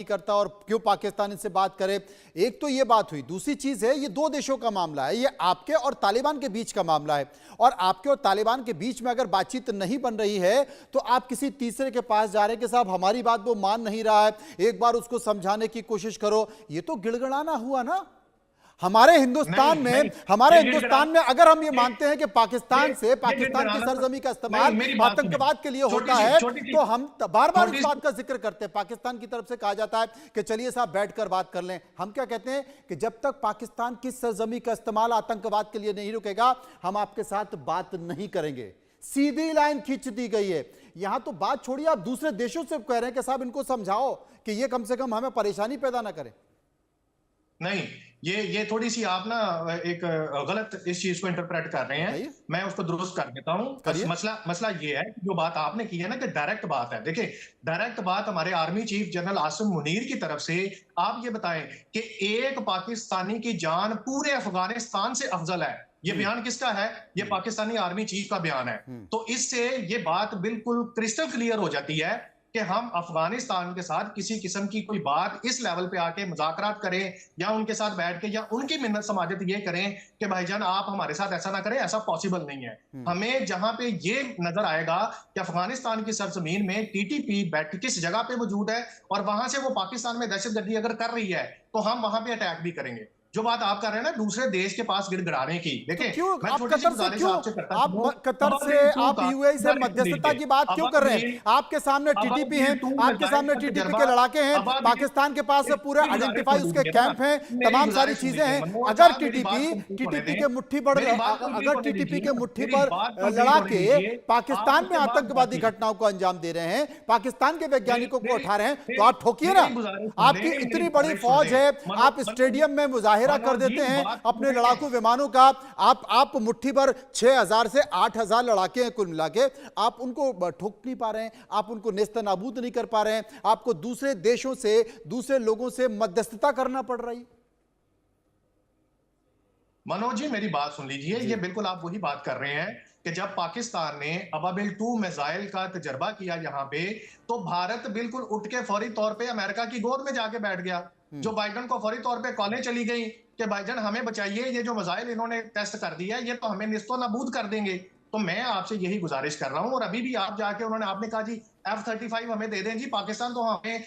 करता और क्यों पाकिस्तान इनसे बात करे। एक तो ये बात हुई, दूसरी चीज है ये दो देशों का मामला है, ये आपके और तालिबान के बीच का मामला है, और आपके और तालिबान के बीच में अगर बातचीत नहीं बन रही है तो आप किसी तीसरे के पास जा रहे हैं कि साहब हमारी बात वो मान नहीं रहा है, एक बार उसको समझाने की कोशिश करो। ये तो गिड़गिड़ाना हुआ ना। हमारे हिंदुस्तान में अगर हम ये मानते हैं कि पाकिस्तान की सरजमी का इस्तेमाल आतंकवाद के लिए होता है तो हम बार बार इस बात का जिक्र करते हैं। पाकिस्तान की तरफ से कहा जाता है कि चलिए साहब बैठकर बात कर लें। हम क्या कहते हैं कि जब तक पाकिस्तान की सरजमी का इस्तेमाल आतंकवाद के लिए नहीं रुकेगा हम आपके साथ बात नहीं करेंगे। सीधी लाइन खींच दी गई है। यहां तो बात छोड़िए, आप दूसरे देशों से कह रहे हैं कि साहब इनको समझाओ कि ये कम से कम हमें परेशानी पैदा ना करें। नहीं, ये थोड़ी सी आप ना एक गलत इस चीज को इंटरप्रेट कर रहे हैं। मैं उसको दुरुस्त कर देता हूं। मसला ये है कि जो बात आपने की है ना कि डायरेक्ट बात है। देखिए, डायरेक्ट बात हमारे army chief general Asim Munir की तरफ से आप ये बताएं कि एक पाकिस्तानी की जान पूरे अफगानिस्तान से अफजल है। ये बयान किसका है? ये पाकिस्तानी आर्मी चीफ का बयान है। तो इससे ये बात बिल्कुल क्रिस्टल क्लियर हो जाती है कि हम अफगानिस्तान के साथ किसी किस्म की कोई बात इस लेवल पे आके मुज़ाकरात करें या उनके साथ बैठ के या उनकी मिन्नत समाजत ये करें कि भाईजान आप हमारे साथ ऐसा ना करें, ऐसा पॉसिबल नहीं है। हमें जहां पे ये नजर आएगा कि अफगानिस्तान की सरजमीन में टीटीपी किस जगह पे मौजूद है और वहां से वो पाकिस्तान में दहशतगर्दी अगर कर रही है तो हम वहां पे अटैक भी करेंगे। जो बात आप कर रहे हैं ना दूसरे देश के पास गिड़गिड़ाने की, देखिए तो क्यों आप कतर से आप यूएई से मध्यस्थता की बात क्यों कर रहे हैं? आपके सामने टीटीपी है, आपके सामने टीटीपी के लड़ाके हैं, पाकिस्तान के पास पूरे आइडेंटिफाई उसके कैंप हैं, तमाम सारी चीजें हैं। अगर टीटीपी के मुट्ठी पर लड़ा के पाकिस्तान में आतंकवादी घटनाओं को अंजाम दे रहे हैं, पाकिस्तान के वैज्ञानिकों को उठा रहे हैं, तो आप ठोकिए ना। आपकी इतनी बड़ी फौज है, आप स्टेडियम में मुजाहिरा कर देते हैं अपने लड़ाकू विमानों का। आप मुट्ठी भर 6000 से 8000 लड़ाके हैं कुल मिला के, आप उनको ठोक नहीं पा रहे हैं, आप उनको नेस्तनाबूद नहीं कर पा रहे हैं, आपको दूसरे देशों से, दूसरे लोगों से मध्यस्थता करना पड़ रही। मनोज जी मेरी बात सुन लीजिए, ये बिल्कुल आप वही बात कर रहे हैं कि जब पाकिस्तान ने अबाबिल 2 मिसाइल का तजर्बा किया यहां पे, तो भारत बिल्कुल उठ के फौरी तौर पे अमेरिका की गोद में जाके बैठ गया। जो बाइडन को फौरी तौर पे कॉलें चली गई कि भाईजान हमें बचाइए, ये जो मिसाइल इन्होंने टेस्ट कर दिया है ये तो हमें निस्तो नाबूद कर देंगे। तो मैं आपसे यही गुजारिश कर रहा हूं, और अभी भी आप जाके आपने कहा जी F-35 हमें दे दें जी। पाकिस्तान तो हमें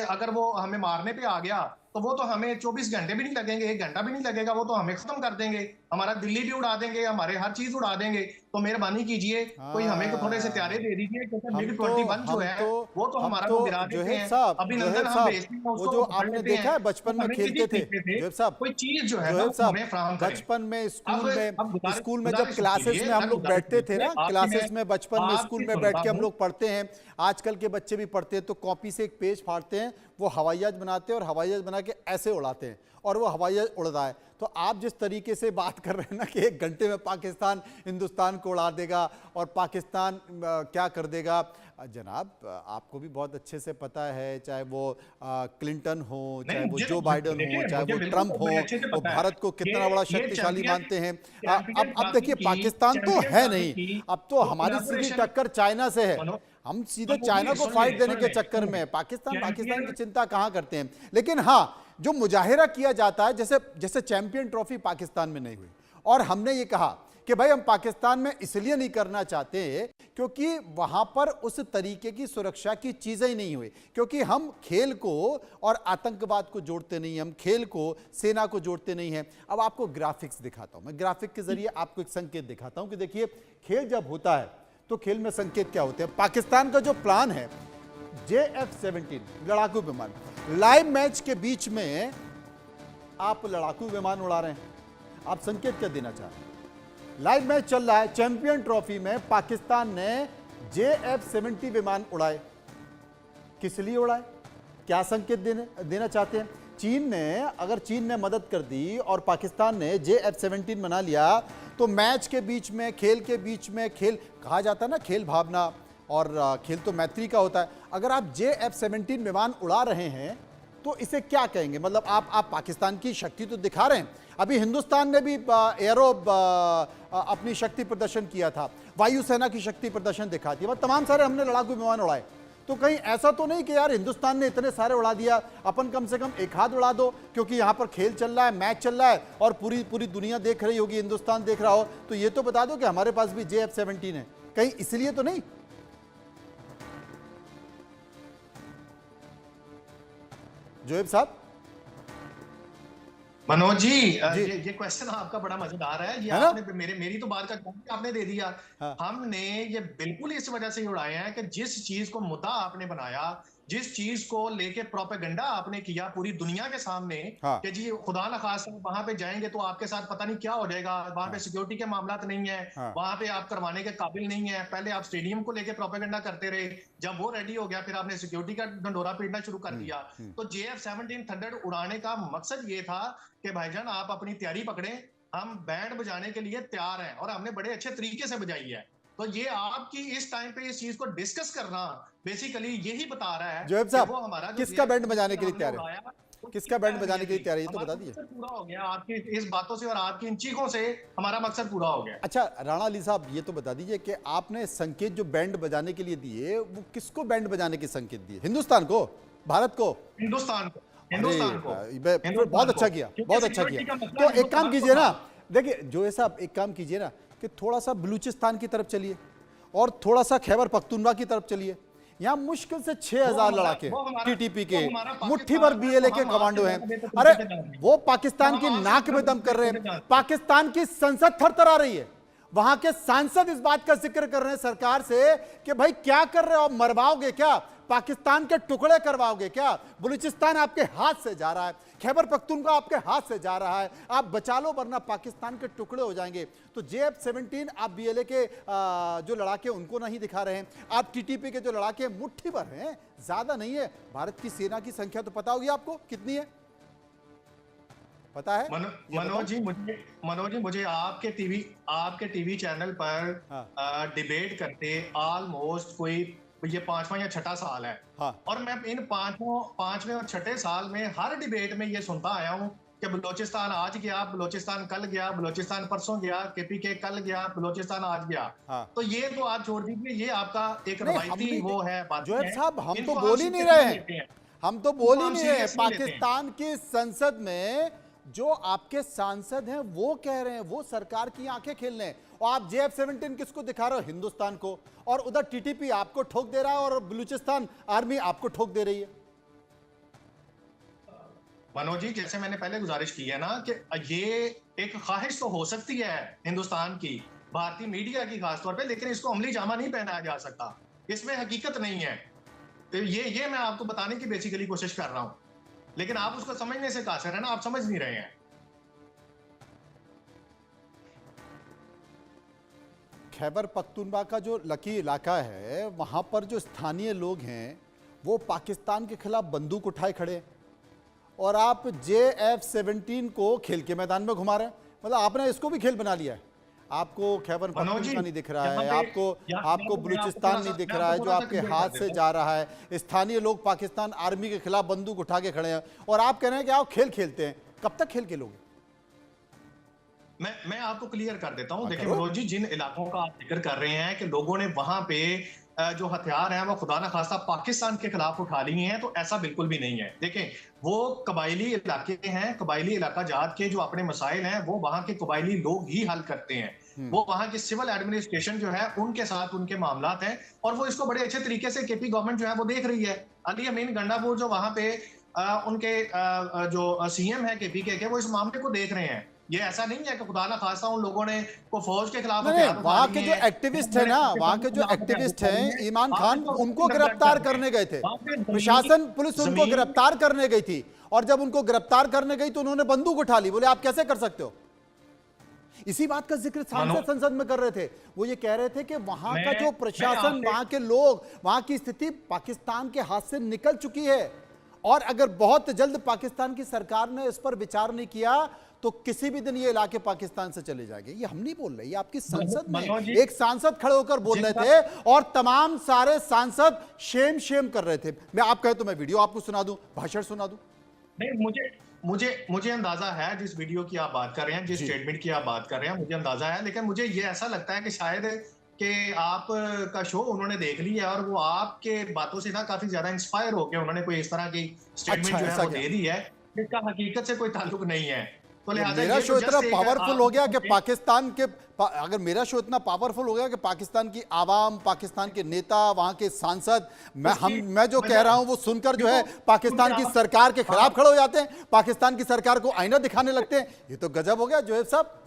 अगर वो हमें मारने पे आ गया तो वो तो हमें 24 घंटे भी नहीं लगेंगे, 1 घंटा भी नहीं लगेगा, वो तो हमें खत्म कर देंगे, हमारा दिल्ली भी उड़ा देंगे, हमारे हर चीज उड़ा देंगे। तो मेहरबानी कीजिए कोई हमें को थोड़े से त्यारे दे दीजिए, क्योंकि MiG-21 जो है वो तो हमारा को गिरा देते हैं। अभिनंदन हम भेजते हैं उसको, जो आपने देखा है बचपन में खेलते थे कोई चीज जो है बचपन में स्कूल में जब क्लासेस में हम लोग बैठते थे ना, क्लासेस में बचपन में स्कूल में बैठ के हम लोग पढ़ते हैं, आजकल के बच्चे भी पढ़ते हैं, तो कॉपी से एक पेज फाड़ते हैं, वो हवाई जहाज बनाते हैं और हवाई जहाज बना के ऐसे उड़ाते हैं और वो हवाई जहाज उड़ रहा है। तो आप जिस तरीके से बात कर रहे हैं ना कि 1 घंटे में पाकिस्तान हिंदुस्तान को उड़ा देगा और पाकिस्तान क्या कर देगा, जनाब आपको भी बहुत अच्छे से पता है, चाहे वो क्लिंटन हो, चाहे वो जो बाइडन हो, चाहे वो ट्रंप हो, वो भारत को कितना बड़ा शक्तिशाली मानते हैं। अब देखिए पाकिस्तान तो है नहीं, अब तो हमारी सीधी टक्कर चाइना से है। हम सीधे चाइना को फाइट देने के चक्कर में पाकिस्तान की चिंता कहां करते हैं। लेकिन हाँ, जो मुजाहिरा किया जाता है, जैसे चैंपियन ट्रॉफी पाकिस्तान में नहीं हुई, और हमने ये कहा कि भाई हम पाकिस्तान में इसलिए नहीं करना चाहते क्योंकि वहां पर उस तरीके की सुरक्षा की चीजें ही नहीं हुई, क्योंकि हम खेल को और आतंकवाद को जोड़ते नहीं, हम खेल को सेना को जोड़ते नहीं हैं। अब आपको ग्राफिक्स दिखाता हूं, मैं ग्राफिक के जरिए आपको एक संकेत दिखाता हूं कि देखिए खेल जब होता है तो खेल में संकेत क्या होते हैं। पाकिस्तान का जो प्लान है, JF-17 लड़ाकू विमान, लाइव मैच के बीच में आप लड़ाकू विमान उड़ा रहे हैं, आप संकेत क्या देना चाह रहे हैं? लाइव मैच चल रहा है, चैंपियन ट्रॉफी में पाकिस्तान ने JF-70 विमान उड़ाए, किस लिए उड़ाए, क्या संकेत देना चाहते हैं? अगर चीन ने मदद कर दी और पाकिस्तान ने JF-17 बना लिया तो मैच के बीच में, खेल के बीच में, खेल कहा जाता है ना, खेल भावना, और खेल तो मैत्री का होता है। अगर आप JF-17 विमान उड़ा रहे हैं तो इसे क्या कहेंगे? मतलब आप पाकिस्तान की शक्ति तो दिखा रहे हैं। अभी हिंदुस्तान ने भी अपनी शक्ति प्रदर्शन किया था, वायुसेना की शक्ति प्रदर्शन दिखा दी, तमाम सारे हमने लड़ाकू विमान उड़ाए। तो कहीं ऐसा तो नहीं कि यार हिंदुस्तान ने इतने सारे उड़ा दिया, अपन कम से कम एक हाथ उड़ा दो, क्योंकि यहाँ पर खेल चल रहा है, मैच चल रहा है और पूरी पूरी दुनिया देख रही होगी, हिंदुस्तान देख रहा हो, तो ये तो बता दो कि हमारे पास भी JF-17 है, कहीं इसलिए तो नहीं? जोएब साहब, मनोज जी, ये क्वेश्चन आपका बड़ा मजेदार है। ये आपने मेरी तो बात का जवाब आपने दे दिया। हाँ। हमने ये बिल्कुल इस वजह से उड़ाए हैं कि जिस चीज को मुद्दा आपने बनाया, जिस चीज को लेके प्रोपेगेंडा आपने किया पूरी दुनिया के सामने, हाँ। कि जी खुदा न खास्ता वहां पे जाएंगे तो आपके साथ पता नहीं क्या हो जाएगा, वहां पे सिक्योरिटी के मामला नहीं है, वहां पे आप करवाने के काबिल नहीं है। पहले आप स्टेडियम को लेके प्रोपेगेंडा करते रहे, जब वो रेडी हो गया फिर आपने सिक्योरिटी का ढंडोरा पीटना शुरू कर दिया। तो JF-17 थंडर उड़ाने का मकसद ये था कि भाईजान आप अपनी तैयारी पकड़ें, हम बैंड बजाने के लिए तैयार हैं और हमने बड़े अच्छे तरीके से बजाई है। तो ये आपकी इस टाइम पे इस चीज को डिस्कस करना बेसिकली यही बता रहा है जोएब साहब, किसका बैंड बजाने के लिए तैयार है? किसका बैंड बजाने के लिए तैयार है, ये तो बता दीजिए। पूरा हो गया आपकी इस बातों से और आपकी इन चीखों से हमारा मकसद पूरा हो गया। अच्छा राणा अली साहब, ये तो बता दीजिए कि आपने संकेत जो बैंड बजाने के लिए दिए, वो किसको बैंड बजाने के संकेत दिए? हिंदुस्तान को, भारत को? हिंदुस्तान को। बहुत अच्छा किया, बहुत अच्छा किया। तो एक काम कीजिए ना, देखिए जोएब साहब, एक काम कीजिए ना कि थोड़ा सा बलूचिस्तान की तरफ चलिए और थोड़ा सा खैबर पख्तूनख्वा की तरफ चलिए। यहाँ मुश्किल से 6000 लड़ाके TTP के, मुट्ठी भर BLA के कमांडो हैं। अरे वो पाकिस्तान की नाक में दम कर रहे हैं, पाकिस्तान की संसद थरथरा रही है, वहां के सांसद इस बात का जिक्र कर रहे हैं सरकार से कि भाई क्या कर रहे हो, मरवाओगे क्या, पाकिस्तान के टुकड़े करवाओगे क्या? बलूचिस्तान आपके हाथ से जा रहा है, खैबर पख्तूनख्वा आपके हाथ से जा रहा है, आप बचा लो वरना पाकिस्तान के टुकड़े हो जाएंगे। तो JF-17 आप BLA के जो लड़ाके उनको नहीं दिखा रहे हैं, आप TTP के जो लड़ाके मुट्ठी भर हैं, ज्यादा नहीं है। भारत की सेना की संख्या तो पता होगी आपको कितनी है, पता है? मनोज जी, मुझे आपके टीवी चैनल पर डिबेट करते ऑलमोस्ट कोई ये 5वां या 6ठा साल है। और मैं इन 5वें और 6ठे साल में हर डिबेट में ये सुनता आया हूं कि बलूचिस्तान आज गया, बलूचिस्तान कल गया, बलूचिस्तान परसों गया, KPK कल गया, बलूचिस्तान आज गया। तो ये तो आप छोड़ दीजिए, ये आपका एक रवायती वो है बात। जोएब साहब, हम तो बोल ही नहीं रहे हैं, हम तो बोल ही नहीं रहे। पाकिस्तान की संसद में जो आपके सांसद हैं वो कह रहे हैं, वो सरकार की आंखें खेल रहे हैं, और आप JF-17 किसको दिखा रहे हो? हिंदुस्तान को। और उधर TTP आपको ठोक दे रहा है और बलूचिस्तान आर्मी आपको ठोक दे रही है। मनोज जी, जैसे मैंने पहले गुजारिश की है ना कि ये एक ख्वाहिश तो हो सकती है हिंदुस्तान की, भारतीय मीडिया की खासतौर पे, लेकिन इसको अमली जामा नहीं पहनाया जा सकता, इसमें हकीकत नहीं है। तो ये मैं आपको बताने की बेसिकली कोशिश कर रहा हूं, लेकिन आप उसको समझने से कासिर है ना, आप समझ नहीं रहे हैं। खैबर पख्तूनख्वा का जो लकी इलाका है, वहां पर जो स्थानीय लोग हैं वो पाकिस्तान के खिलाफ बंदूक उठाए खड़े हैं, और आप JF-17 को खेल के मैदान में घुमा रहे हैं। मतलब आपने इसको भी खेल बना लिया है। आपको खैबर पख्तूनख्वा नहीं दिख रहा है, आपको बलूचिस्तान नहीं दिख रहा है जो आपके हाथ से जा रहा है। स्थानीय लोग पाकिस्तान आर्मी के खिलाफ बंदूक उठा के खड़े हैं और आप कह रहे हैं कि आओ खेल खेलते हैं। कब तक खेल खेलोगे? मैं आपको क्लियर कर देता हूं। देखिए मनोज जी, जिन इलाकों का आप जिक्र कर रहे हैं कि लोगों ने वहां पे जो हथियार हैं वो खुदा ना खास्ता पाकिस्तान के खिलाफ उठा लिए हैं, तो ऐसा बिल्कुल भी नहीं है। देखें, वो कबायली इलाके हैं, कबायली इलाका जात के जो अपने मसाइल हैं वो वहां के कबायली लोग ही हल करते हैं। वो वहां की सिविल एडमिनिस्ट्रेशन जो है उनके साथ उनके मामलात हैं, और वो इसको बड़े अच्छे तरीके से KP गवर्नमेंट जो है वो देख रही है। अली अमीन गंडापुर जो वहां पे उनके जो CM है KPK के, वो इस मामले को देख रहे हैं। ये ऐसा नहीं है कि खुदा ना खास्ता उन लोगों ने को फौज के खिलाफ वहां के जो एक्टिविस्ट है ना, वहां के जो एक्टिविस्ट हैं, ईमान खान, उनको गिरफ्तार करने गए थे, प्रशासन पुलिस उनको गिरफ्तार करने गई थी, और जब उनको गिरफ्तार करने गई तो उन्होंने बंदूक उठा ली। बोले आप कैसे कर सकते हो? इसी बात का जिक्र सांसद संसद में कर रहे थे। वो ये कह रहे थे कि वहां का जो प्रशासन, वहां के लोग, वहां की स्थिति पाकिस्तान के हाथ से निकल चुकी है, और अगर बहुत जल्द पाकिस्तान की सरकार ने इस पर विचार नहीं किया तो किसी भी दिन ये इलाके पाकिस्तान से चले जाएंगे। ये हम नहीं बोल रहे, ये आपकी संसद में एक सांसद खड़े होकर बोल रहे थे, और तमाम सारे सांसद शेम कर रहे थे। मैं आप कहे तो मैं वीडियो आपको सुना दूं, भाषण सुना दूं? नहीं, मुझे अंदाजा है जिस वीडियो की आप बात कर रहे हैं, जिस स्टेटमेंट की आप बात कर रहे हैं, मुझे अंदाजा है, लेकिन मुझे ये ऐसा लगता है कि शायद कि आप का शो उन्होंने देख लिया और वो आपके बातों से ना काफी ज्यादा इंस्पायर होकर उन्होंने कोई इस तरह की स्टेटमेंट अच्छा, जो है ऐसा वो क्या? दे दी है जिसका हकीकत से कोई ताल्लुक नहीं है। तो ये लिहाजा मेरा ये शो तो इतना जस्ट एक पावरफुल हो गया कि आप पाकिस्तान के अगर मेरा शो इतना पावरफुल हो गया कि पाकिस्तान की आवाम, पाकिस्तान के नेता, वहां के सांसद, मैं जो कह रहा हूं वो सुनकर जो है पाकिस्तान की सरकार के खिलाफ खड़े हो जाते हैं, पाकिस्तान की सरकार को आईना दिखाने लगते हैं। ये तो गजब हो गया जोहेब साहब।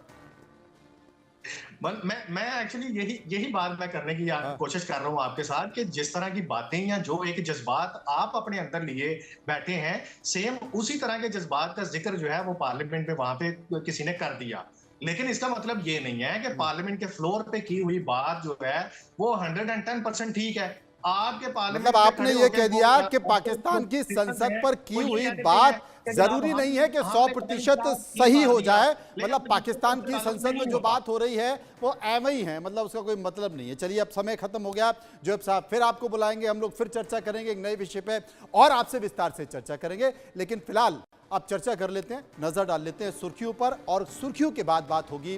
मैं एक्चुअली यही बात मैं करने की कोशिश कर रहा हूं आपके साथ कि जिस तरह की बातें या जो एक जज्बात आप अपने अंदर लिए बैठे हैं, सेम उसी तरह के जज्बात का जिक्र जो है वो पार्लियामेंट में वहां पे किसी ने कर दिया। लेकिन इसका मतलब ये नहीं है कि पार्लियामेंट के फ्लोर पे की हुई बात जो है वो 110% ठीक है। आपके पार्लियामेंट मतलब पे आपने खड़े ये होकर कह वो दिया कि जो पाकिस्तान की सिस्टम संसद है पर वो की ये हुई कह देते हैं बात कि जनाब जरूरी नहीं है कि हमने 100% की सही मार हो दिया, जाए। लेकिन मतलब पाकिस्तान की ताल्लुक संसद में नहीं जो होता। बात हो रही है वो एवं ही है, मतलब उसका कोई मतलब नहीं है। चलिए अब समय खत्म हो गया जोहेब साहब, फिर आपको बुलाएंगे, हम लोग फिर चर्चा करेंगे एक नए विषय पे और आपसे विस्तार से चर्चा करेंगे। लेकिन फिलहाल आप चर्चा कर लेते हैं, नजर डाल लेते हैं सुर्खियों पर और सुर्खियों के बाद बात होगी